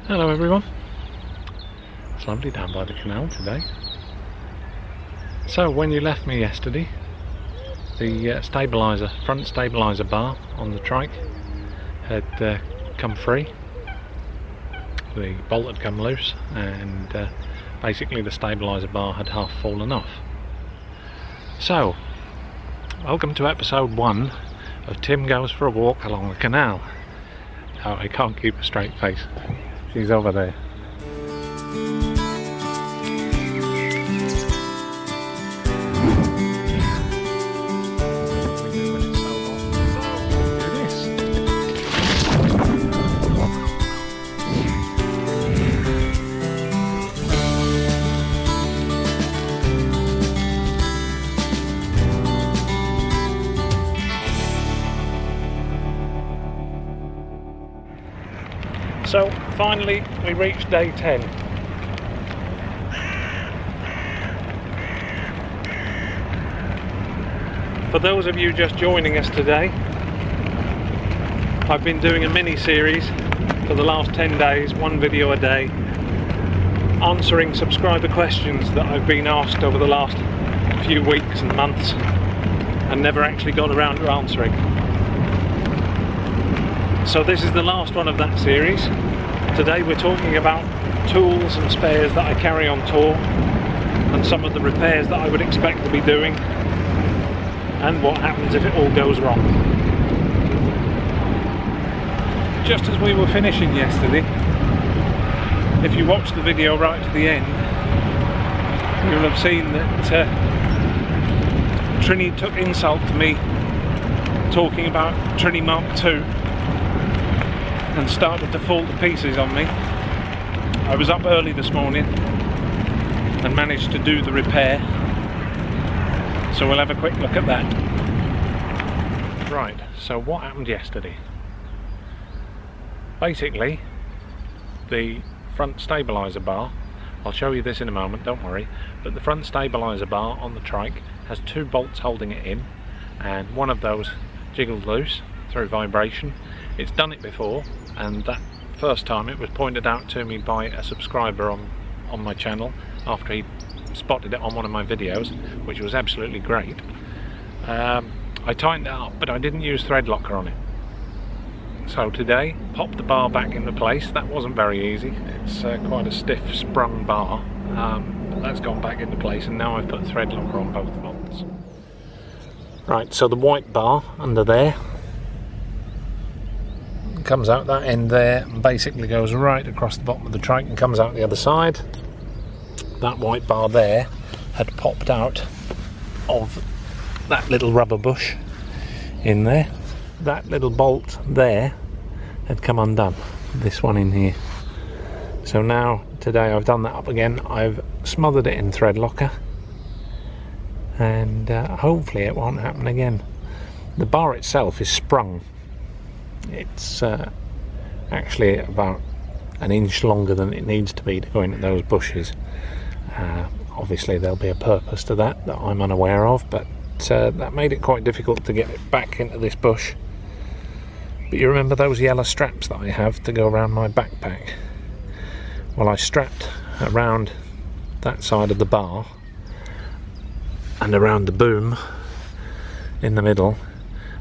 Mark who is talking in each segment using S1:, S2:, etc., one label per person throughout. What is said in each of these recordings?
S1: Hello everyone. It's lovely down by the canal today. So when you left me yesterday, the front stabiliser bar on the trike had come free. The bolt had come loose and basically the stabiliser bar had half fallen off. So, welcome to episode 1 of Tim Goes for a Walk Along the Canal. Oh, I can't keep a straight face. She's over there. So finally we reached day 10. For those of you just joining us today, I've been doing a mini series for the last 10 days, one video a day, answering subscriber questions that I've been asked over the last few weeks and months and never actually got around to answering. So this is the last one of that series. Today we're talking about tools and spares that I carry on tour and some of the repairs that I would expect to be doing and what happens if it all goes wrong. Just as we were finishing yesterday, if you watched the video right to the end, you'll have seen that Trinny took insult to me talking about Trinny Mark II and started to fall to pieces on me. I was up early this morning and managed to do the repair, so we'll have a quick look at that. Right, so what happened yesterday? Basically, the front stabiliser bar, I'll show you this in a moment, don't worry, but the front stabiliser bar on the trike has 2 bolts holding it in, and one of those jiggled loose through vibration. It's done it before, and that first time it was pointed out to me by a subscriber on my channel after he spotted it on one of my videos, which was absolutely great. I tightened it up, but I didn't use thread locker on it. So today, popped the bar back into place. That wasn't very easy. It's quite a stiff sprung bar, but that's gone back into place, and now I've put thread locker on both bolts. Right, so the white bar under there comes out that end there and basically goes right across the bottom of the trike and comes out the other side. That white bar there had popped out of that little rubber bush in there. That little bolt there had come undone, this one in here. So now today I've done that up again. I've smothered it in thread locker and hopefully it won't happen again. The bar itself is sprung. It's actually about an inch longer than it needs to be to go into those bushes. Obviously there'll be a purpose to that I'm unaware of, but that made it quite difficult to get it back into this bush. But you remember those yellow straps that I have to go around my backpack? Well, I strapped around that side of the bar and around the boom in the middle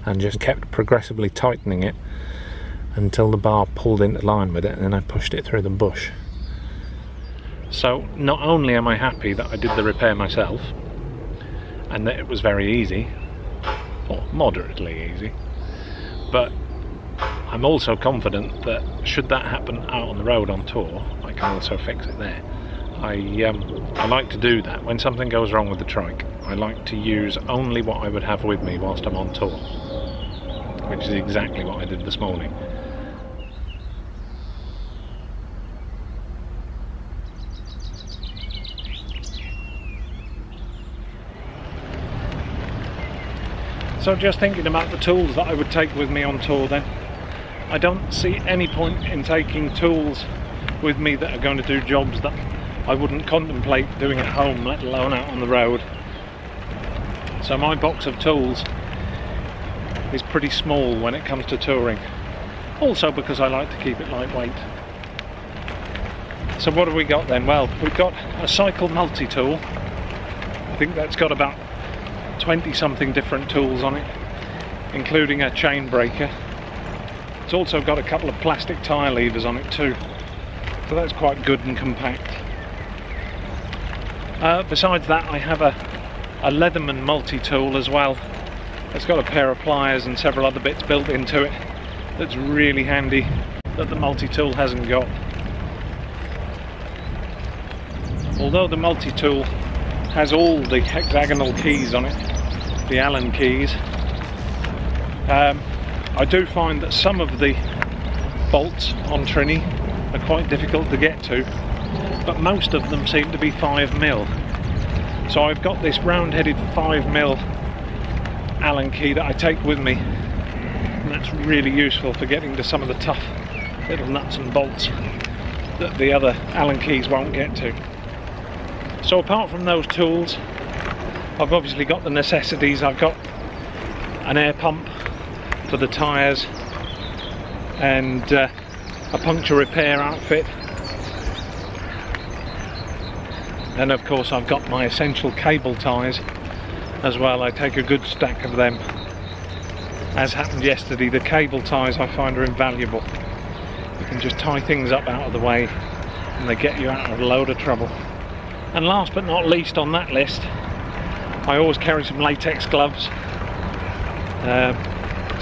S1: and just kept progressively tightening it until the bar pulled into line with it, and then I pushed it through the bush. So not only am I happy that I did the repair myself and that it was very easy, or moderately easy, but I'm also confident that should that happen out on the road on tour, I can also fix it there. I like to do that. When something goes wrong with the trike, I like to use only what I would have with me whilst I'm on tour, which is exactly what I did this morning. So just thinking about the tools that I would take with me on tour then, I don't see any point in taking tools with me that are going to do jobs that I wouldn't contemplate doing at home, let alone out on the road. So my box of tools is pretty small when it comes to touring. Also because I like to keep it lightweight. So what have we got then? Well, we've got a cycle multi-tool. I think that's got about 20 something different tools on it, including a chain breaker. It's also got a couple of plastic tyre levers on it too, so that's quite good and compact. Besides that, I have a Leatherman multi-tool as well. It's got a pair of pliers and several other bits built into it that's really handy that the multi-tool hasn't got. Although the multi-tool has all the hexagonal keys on it, the Allen keys, I do find that some of the bolts on Trinny are quite difficult to get to, but most of them seem to be 5mm. So I've got this round-headed 5mm Allen key that I take with me, and that's really useful for getting to some of the tough little nuts and bolts that the other Allen keys won't get to. So apart from those tools, I've obviously got the necessities. I've got an air pump for the tyres and a puncture repair outfit, and of course I've got my essential cable ties as well. I take a good stack of them. As happened yesterday, the cable ties I find are invaluable. You can just tie things up out of the way and they get you out of a load of trouble. And last but not least on that list, I always carry some latex gloves.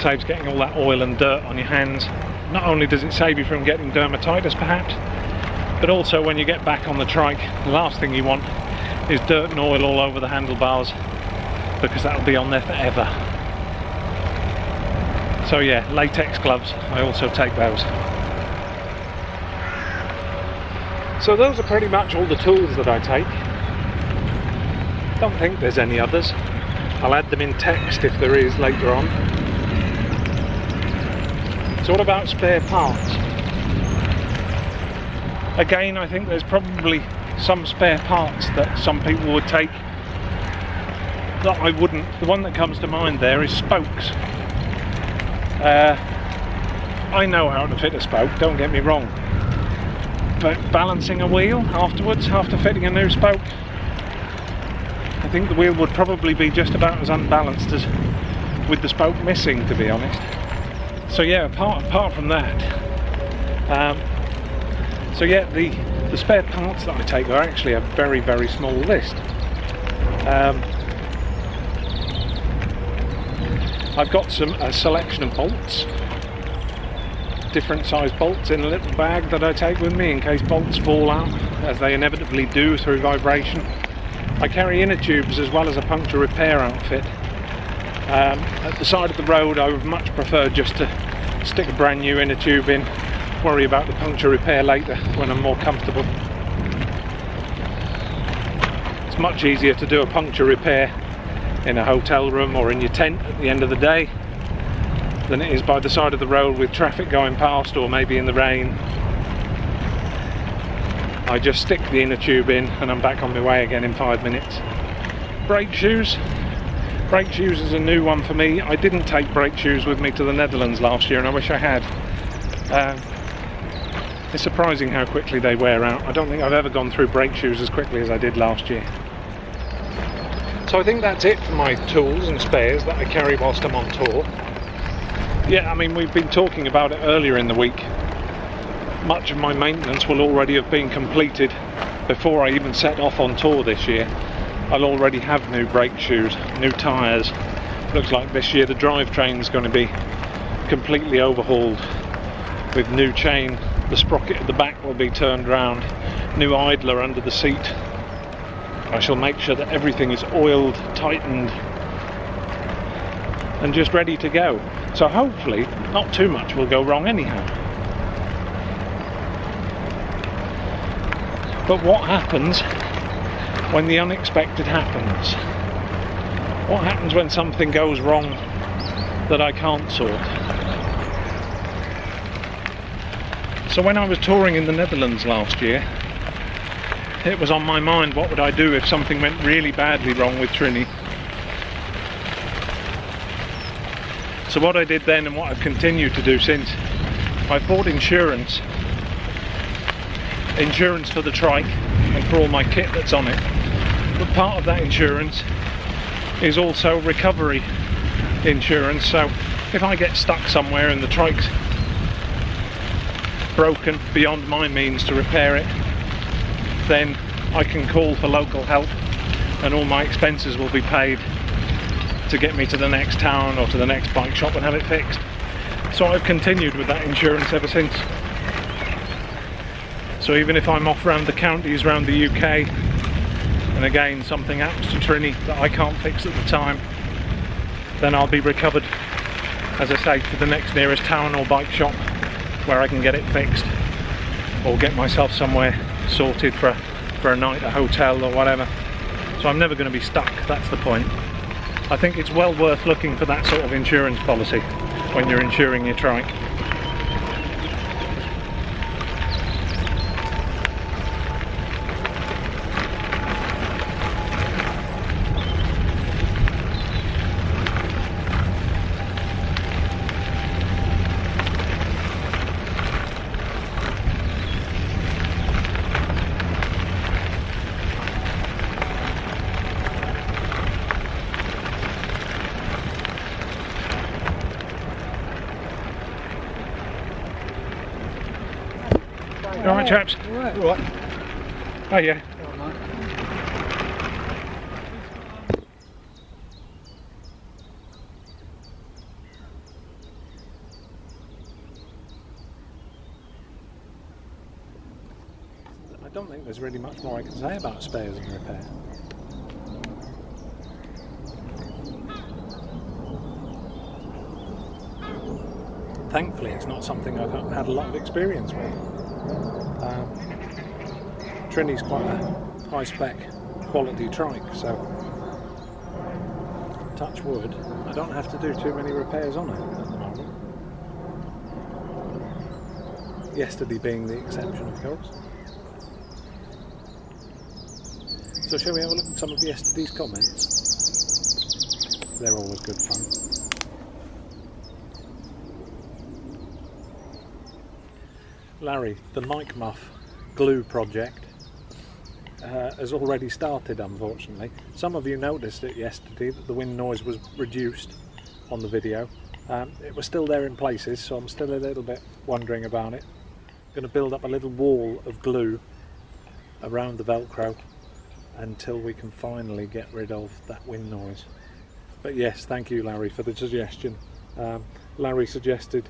S1: Saves getting all that oil and dirt on your hands. Not only does it save you from getting dermatitis perhaps, but also when you get back on the trike, the last thing you want is dirt and oil all over the handlebars, because that'll be on there forever. So yeah, latex gloves, I also take those. So those are pretty much all the tools that I take. Don't think there's any others. I'll add them in text if there is later on. So what about spare parts? Again, I think there's probably some spare parts that some people would take that I wouldn't. The one that comes to mind there is spokes. I know how to fit a spoke, don't get me wrong, but balancing a wheel afterwards, after fitting a new spoke, I think the wheel would probably be just about as unbalanced as with the spoke missing, to be honest. So yeah, apart from that, so yeah, the spare parts that I take are actually a very, very small list. I've got a selection of bolts, different size bolts in a little bag that I take with me in case bolts fall out, as they inevitably do through vibration. I carry inner tubes as well as a puncture repair outfit. At the side of the road I would much prefer just to stick a brand new inner tube in, worry about the puncture repair later when I'm more comfortable. It's much easier to do a puncture repair in a hotel room or in your tent at the end of the day than it is by the side of the road with traffic going past, or maybe in the rain. I just stick the inner tube in and I'm back on my way again in 5 minutes. Brake shoes. Brake shoes is a new one for me. I didn't take brake shoes with me to the Netherlands last year, and I wish I had. It's surprising how quickly they wear out. I don't think I've ever gone through brake shoes as quickly as I did last year. So I think that's it for my tools and spares that I carry whilst I'm on tour. Yeah, I mean, we've been talking about it earlier in the week. Much of my maintenance will already have been completed before I even set off on tour this year. I'll already have new brake shoes, new tyres. Looks like this year the drivetrain's going to be completely overhauled with new chain. The sprocket at the back will be turned round, new idler under the seat. I shall make sure that everything is oiled, tightened and just ready to go. So hopefully not too much will go wrong anyhow. But what happens when the unexpected happens? What happens when something goes wrong that I can't sort? So when I was touring in the Netherlands last year, it was on my mind, what would I do if something went really badly wrong with Trinny? So what I did then, and what I've continued to do since, I bought insurance insurance for the trike and for all my kit that's on it, but part of that insurance is also recovery insurance. So if I get stuck somewhere and the trike's broken beyond my means to repair it, then I can call for local help and all my expenses will be paid to get me to the next town or to the next bike shop and have it fixed. So I've continued with that insurance ever since. So even if I'm off around the counties around the UK and again something happens to Trinny that I can't fix at the time, then I'll be recovered, as I say, to the next nearest town or bike shop where I can get it fixed or get myself somewhere sorted for a night, a hotel or whatever. So I'm never going to be stuck, that's the point. I think it's well worth looking for that sort of insurance policy when you're insuring your trike. Alright chaps?
S2: Alright.
S1: Oh yeah. I don't think there's really much more I can say about spares and repair. Thankfully it's not something I've had a lot of experience with. Trinny's quite a high spec quality trike, so touch wood, I don't have to do too many repairs on it at the moment. Yesterday being the exception, of course. So shall we have a look at some of yesterday's comments? They're always good fun. Larry, the mic muff glue project has already started, unfortunately. Some of you noticed it yesterday that the wind noise was reduced on the video. It was still there in places, so I'm still a little bit wondering about it. I'm going to build up a little wall of glue around the Velcro until we can finally get rid of that wind noise. But yes, thank you Larry for the suggestion. Larry suggested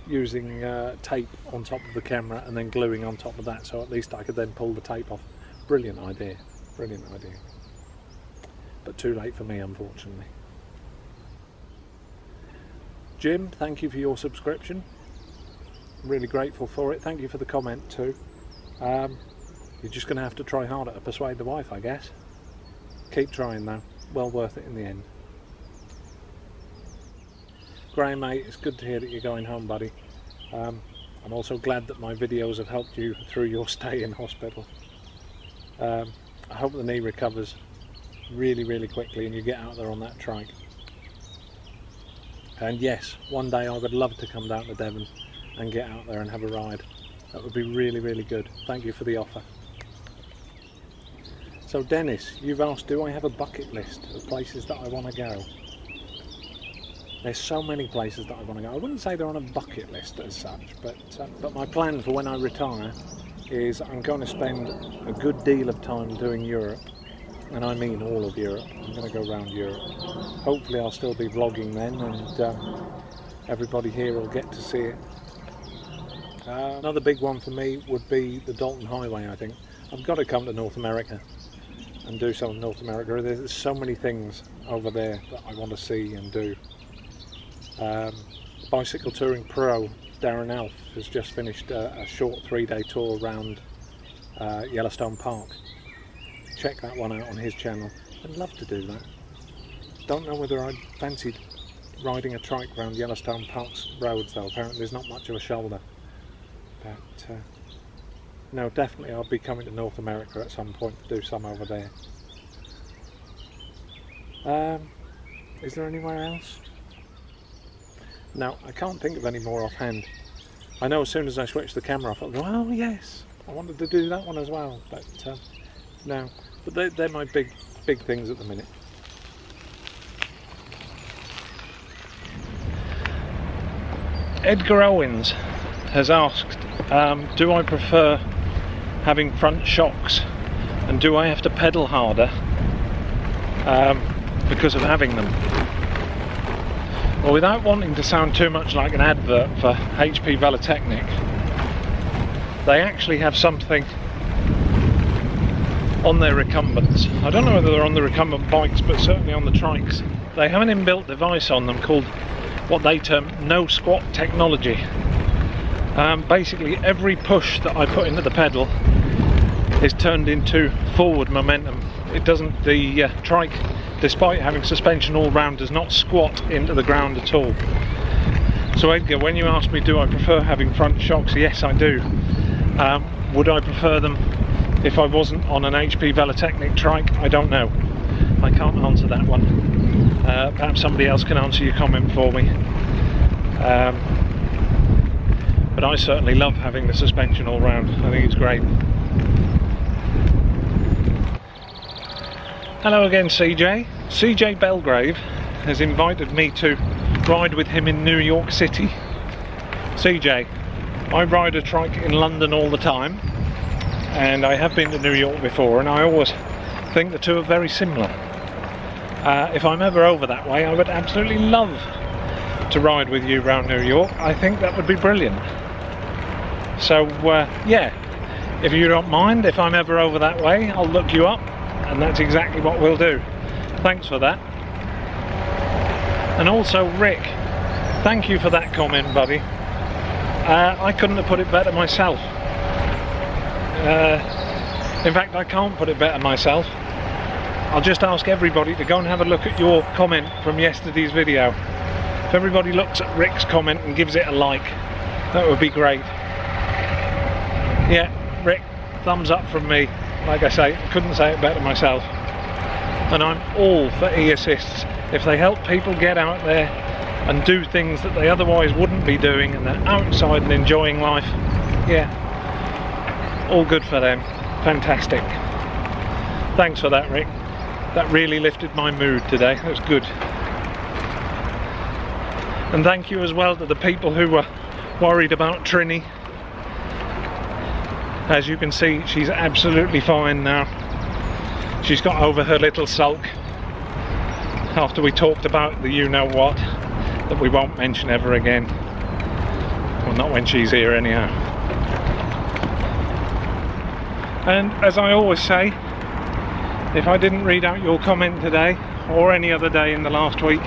S1: using tape on top of the camera and then gluing on top of that, so at least I could then pull the tape off. Brilliant idea, brilliant idea. But too late for me, unfortunately. Jim, thank you for your subscription. I'm really grateful for it. Thank you for the comment too. You're just going to have to try harder to persuade the wife, I guess. Keep trying though, well worth it in the end. Graham, mate, it's good to hear that you're going home, buddy. I'm also glad that my videos have helped you through your stay in hospital. I hope the knee recovers really, really quickly and you get out there on that trike. And yes, one day I would love to come down to Devon and get out there and have a ride. That would be really, really good. Thank you for the offer. So Dennis, you've asked, do I have a bucket list of places that I want to go? There's so many places that I want to go. I wouldn't say they're on a bucket list as such, but my plan for when I retire is I'm going to spend a good deal of time doing Europe, and I mean all of Europe. I'm going to go around Europe. Hopefully I'll still be vlogging then, and everybody here will get to see it. Another big one for me would be the Dalton Highway, I think. I've got to come to North America and do some of North America. There's so many things over there that I want to see and do. Bicycle Touring Pro Darren Elf has just finished a short 3-day tour around Yellowstone Park. Check that one out on his channel. I'd love to do that. Don't know whether I'd fancied riding a trike around Yellowstone Park's roads though. Apparently there's not much of a shoulder. But no, definitely I'll be coming to North America at some point to do some over there. Is there anywhere else? No, I can't think of any more offhand. I know as soon as I switch the camera off, I'll go, oh yes, I wanted to do that one as well, but no. But they're my big things at the minute. Edgar Owens has asked, do I prefer having front shocks, and do I have to pedal harder because of having them? Well, without wanting to sound too much like an advert for HP Velotechnik, they actually have something on their recumbents. I don't know whether they're on the recumbent bikes, but certainly on the trikes. They have an inbuilt device on them called what they term no squat technology. Basically every push that I put into the pedal is turned into forward momentum. It doesn't, the trike, despite having suspension all round, does not squat into the ground at all. So Edgar, when you ask me do I prefer having front shocks, yes I do. Would I prefer them if I wasn't on an HP Velotechnik trike? I don't know. I can't answer that one. Perhaps somebody else can answer your comment for me. But I certainly love having the suspension all round. I think it's great. Hello again, CJ. CJ Belgrave has invited me to ride with him in New York City. CJ, I ride a trike in London all the time, and I have been to New York before, and I always think the two are very similar. If I'm ever over that way, I would absolutely love to ride with you around New York. I think that would be brilliant. So yeah, if you don't mind, if I'm ever over that way, I'll look you up, and that's exactly what we'll do. Thanks for that. And also Rick, thank you for that comment, buddy. I couldn't have put it better myself. In fact, I can't put it better myself. I'll just ask everybody to go and have a look at your comment from yesterday's video. If everybody looks at Rick's comment and gives it a like, that would be great. Yeah, Rick, thumbs up from me. Like I say, I couldn't say it better myself. And I'm all for e-assists. If they help people get out there and do things that they otherwise wouldn't be doing, and they're outside and enjoying life, yeah, all good for them. Fantastic. Thanks for that, Rick. That really lifted my mood today. That was good. And thank you as well to the people who were worried about Trinny. As you can see, she's absolutely fine now. She's got over her little sulk after we talked about the you-know-what that we won't mention ever again. Well, not when she's here anyhow. And as I always say, if I didn't read out your comment today, or any other day in the last week,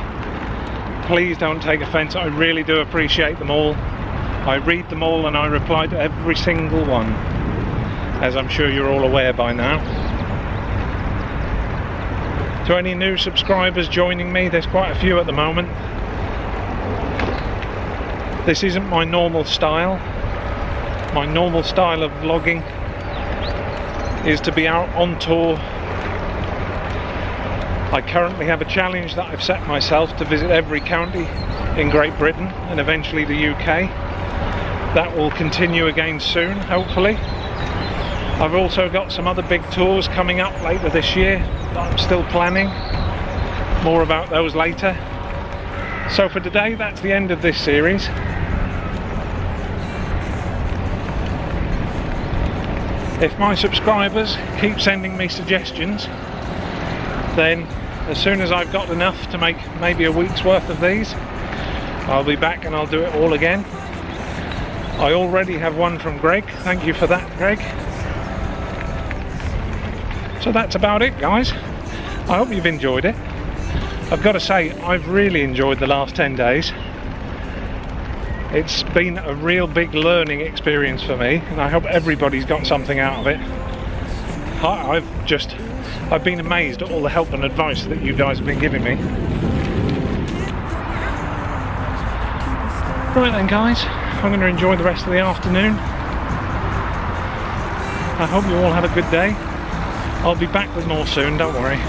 S1: please don't take offence. I really do appreciate them all. I read them all and I reply to every single one, as I'm sure you're all aware by now. To any new subscribers joining me, there's quite a few at the moment. This isn't my normal style. My normal style of vlogging is to be out on tour. I currently have a challenge that I've set myself to visit every county in Great Britain and eventually the UK. That will continue again soon, hopefully. I've also got some other big tours coming up later this year that I'm still planning. More about those later. So for today, that's the end of this series. If my subscribers keep sending me suggestions, then as soon as I've got enough to make maybe a week's worth of these, I'll be back and I'll do it all again. I already have one from Greg. Thank you for that, Greg. So that's about it, guys. I hope you've enjoyed it. I've got to say, I've really enjoyed the last 10 days. It's been a real big learning experience for me, and I hope everybody's got something out of it. I've been amazed at all the help and advice that you guys have been giving me. Right then, guys, I'm going to enjoy the rest of the afternoon. I hope you all have a good day. I'll be back with more soon, don't worry.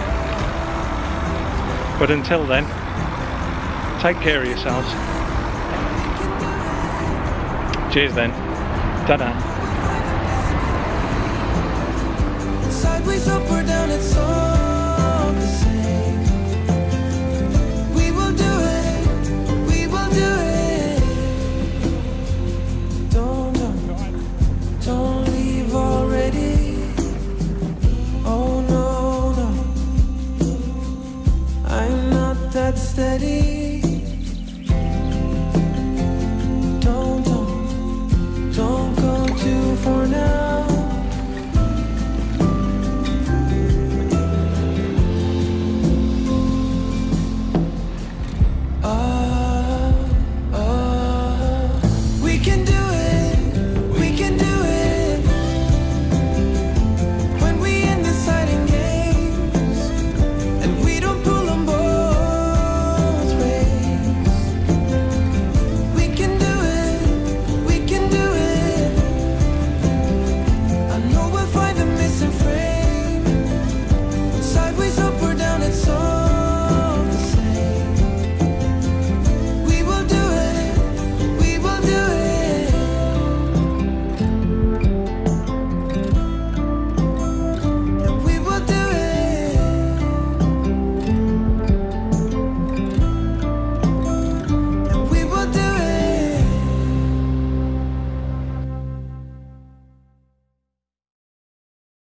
S1: But until then, take care of yourselves. Cheers then. Ta-da.
S2: sideways up or down, it's all